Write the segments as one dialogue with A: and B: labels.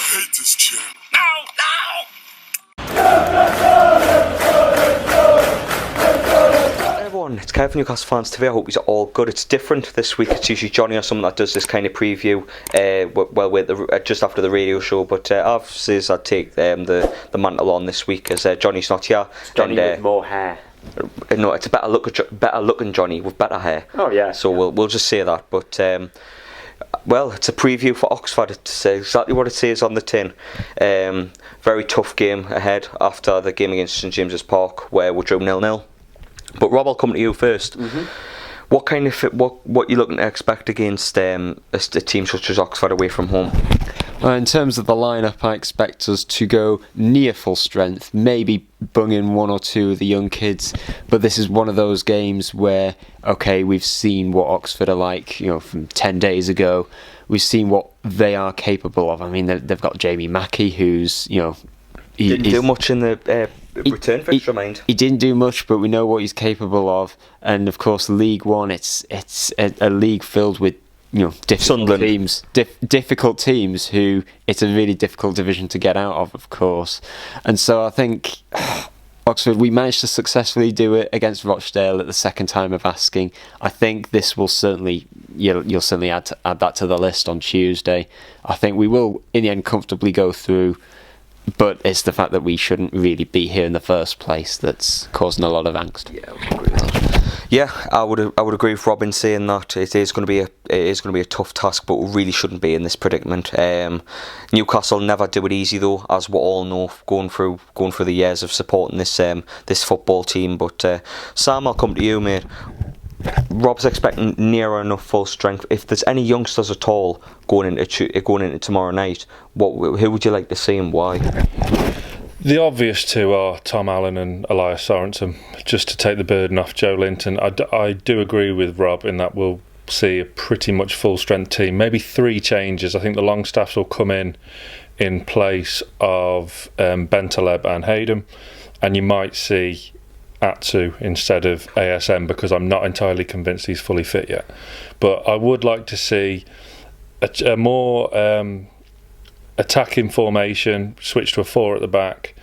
A: hate this channel.
B: Hey everyone, it's Kev from Newcastle Fans TV. I hope you're all good. It's different this week. It's usually Johnny or someone that does this kind of preview just after the radio show, but I've says I'd take the mantle on this week as Johnny's not here.
C: Johnny with more hair.
B: No, it's a better looking Johnny with better hair.
C: Oh yeah.
B: So
C: yeah.
B: we'll just say that. But well, it's a preview for Oxford. It's exactly what it says on the tin. Very tough game ahead after the game against St James's Park, where we drew 0-0. But Rob, I'll come to you first. Mm-hmm. What you looking to expect against a team such as Oxford away from home?
D: In terms of the lineup, I expect us to go near full strength, maybe bung in one or two of the young kids, but this is one of those games where, okay, we've seen what Oxford are like, from 10 days ago. We've seen what they are capable of. I mean, they've got Jamie Mackey, who's,
B: didn't do much in the return fixture, mind.
D: He didn't do much, but we know what he's capable of. And of course, League One, it's a league filled with difficult teams who it's a really difficult division to get out of course. And so I think Oxford, we managed to successfully do it against Rochdale at the second time of asking. I think this will certainly, you'll certainly add that to the list on Tuesday. I think we will in the end comfortably go through, but it's the fact that we shouldn't really be here in the first place that's causing a lot of angst.
B: Yeah, I would agree with that. Yeah, I would agree with Robin saying that it is going to be a tough task, but we really shouldn't be in this predicament. Newcastle never do it easy though, as we all know, going through the years of supporting this football team. But Sam, I'll come to you, mate. Rob's expecting near enough full strength. If there's any youngsters at all going into tomorrow night, who would you like to see and why?
E: The obvious two are Tom Allen and Elias Sorensen, just to take the burden off Joe Linton. I do agree with Rob in that we'll see a pretty much full-strength team. Maybe 3 changes. I think the Longstaffs will come in place of Bentaleb and Hayden, and you might see Atsu instead of ASM, because I'm not entirely convinced he's fully fit yet. But I would like to see a more attacking formation, switch to a 4 at the back,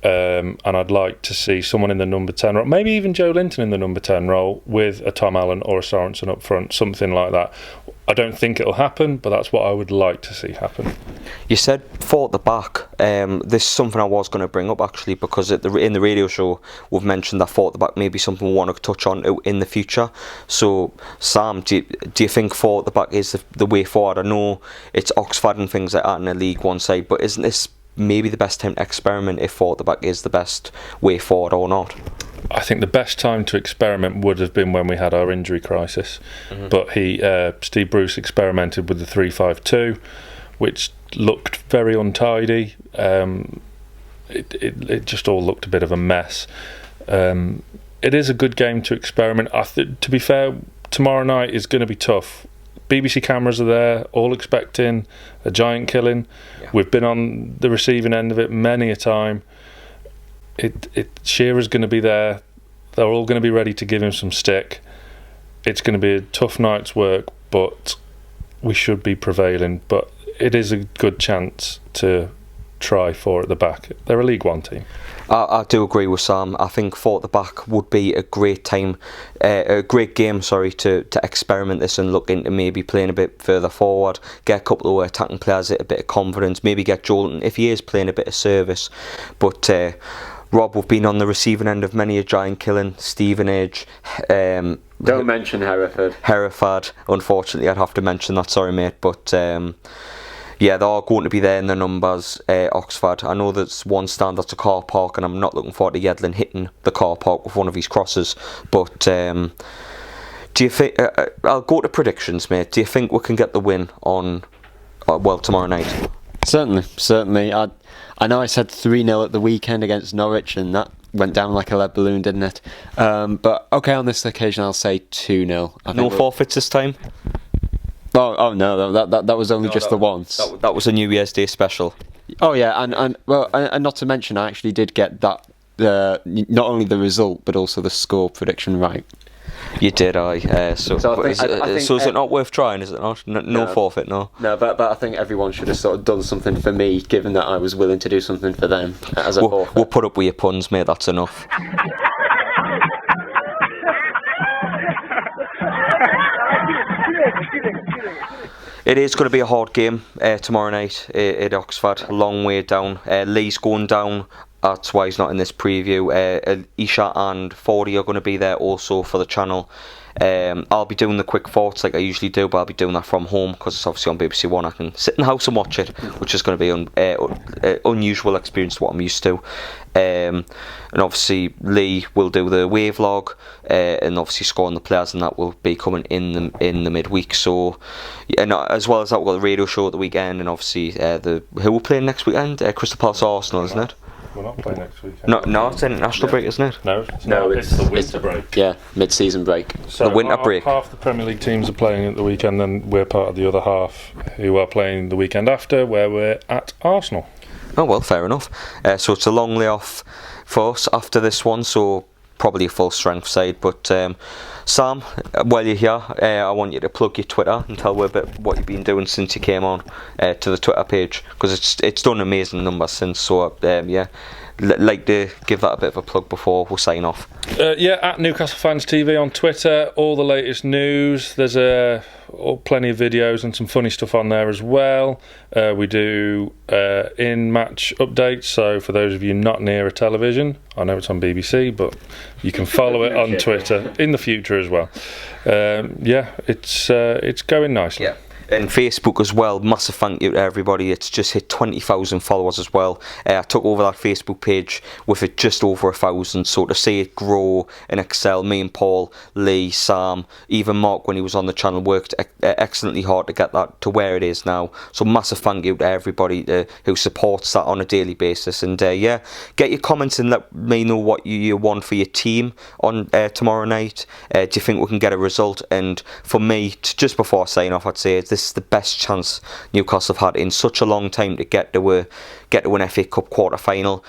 E: and I'd like to see someone in the number 10 role, maybe even Joe Linton in the number 10 role with a Tom Allen or a Sorensen up front, something like that. I don't think it'll happen, but that's what I would like to see happen.
B: You said 4 at the back. This is something I was going to bring up actually, because in the radio show we've mentioned that 4 at the back may be something we want to touch on in the future. So Sam, do you think 4 at the back is the way forward? I know it's Oxford and things like that in the League One side, but isn't this maybe the best time to experiment if 4 at the back is the best way forward or not?
E: I think the best time to experiment would have been when we had our injury crisis. Mm-hmm. But Steve Bruce experimented with the 3-5-2, which looked very untidy. It just all looked a bit of a mess. It is a good game to experiment. To be fair, tomorrow night is going to be tough. BBC cameras are there, all expecting a giant killing. Yeah. We've been on the receiving end of it many a time. Shearer's going to be there. They're all going to be ready to give him some stick. It's going to be a tough night's work, but we should be prevailing. But it is a good chance to try 4 at the back. They're a League One team.
B: I do agree with Sam. I think 4 at the back would be a great game, to experiment this and look into maybe playing a bit further forward, get a couple of attacking players a bit of confidence, maybe get Jolton if he is playing a bit of service. But Rob, we've been on the receiving end of many a giant killing. Stevenage.
C: Don't mention Hereford.
B: Hereford, unfortunately, I'd have to mention that. Sorry, mate, but. Yeah, they are going to be there in the numbers. Oxford. I know there's one stand that's a car park, and I'm not looking forward to Yedlin hitting the car park with one of his crosses. But do you think? I'll go to predictions, mate. Do you think we can get the win on tomorrow night?
D: Certainly. I know I said 3-0 at the weekend against Norwich, and that went down like a lead balloon, didn't it? But okay, on this occasion I'll say 2-0.
B: No forfeits this time.
D: Oh no, that was only just the once.
B: That was a New Year's Day special.
D: Oh yeah, and not to mention, I actually did get that not only the result but also the score prediction right.
B: You did, aye. So
C: So I
B: is
C: think
B: it not worth trying? Is it not? No forfeit, no.
C: No, but I think everyone should have sort of done something for me, given that I was willing to do something for them as a forfeit.
B: We'll put up with your puns, mate. That's enough. It is going to be a hard game tomorrow night at Oxford. A long way down. Lee's going down. That's why he's not in this preview. Isha and Fordy are going to be there also for the channel. I'll be doing the quick thoughts like I usually do, but I'll be doing that from home because it's obviously on BBC One. I can sit in the house and watch it, which is going to be an unusual experience to what I'm used to. And obviously Lee will do the wave log and obviously scoring the players, and that will be coming in the midweek. So, and as well as that, we've got the radio show at the weekend, and obviously who we're playing next weekend? Crystal Palace Arsenal, isn't it?
E: We're not playing next weekend.
B: No, it's international break, isn't it?
E: No, it's the winter break.
C: Yeah, mid-season break.
E: So
B: The winter break.
E: Half the Premier League teams are playing at the weekend, and we're part of the other half who are playing the weekend after, where we're at Arsenal.
B: Oh well, fair enough. So it's a long layoff for us after this one, so probably a full strength side. But Sam, while you're here, I want you to plug your Twitter and tell us a bit what you've been doing since you came on to the Twitter page, because it's done amazing numbers since. So yeah, like to give that a bit of a plug before we sign off.
E: Yeah, at Newcastle Fans TV on Twitter, all the latest news. There's plenty of videos and some funny stuff on there as well. We do in-match updates, so for those of you not near a television, I know it's on BBC, but you can follow it on Twitter in the future as well. Yeah, it's going nicely.
B: Yeah. And Facebook as well, massive thank you to everybody. It's just hit 20,000 followers as well. I took over that Facebook page with it just over 1,000, so to see it grow and excel, me and Paul, Lee, Sam, even Mark when he was on the channel worked excellently hard to get that to where it is now. So massive thank you to everybody who supports that on a daily basis. And yeah, get your comments and let me know what you want for your team on tomorrow night. Do you think we can get a result? And for me, just before I sign off, I'd say this is the best chance Newcastle have had in such a long time to get to an FA Cup quarter final.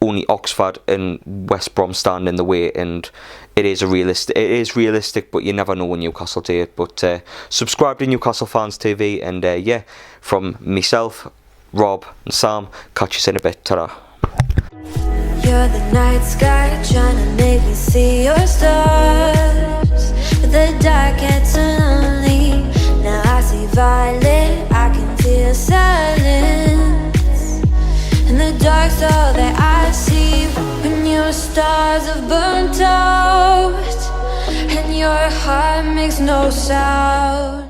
B: Only Oxford and West Brom stand in the way, and it is realistic, but you never know when Newcastle do it. But subscribe to Newcastle Fans TV, and yeah, from myself, Rob and Sam, catch you in a bit. Ta-ra.
A: You're the night sky trying to make me see your stars, but the dark gets lonely. Now I see violet, I can feel silence. And the dark's all that I see when your stars have burnt out and your heart makes no sound.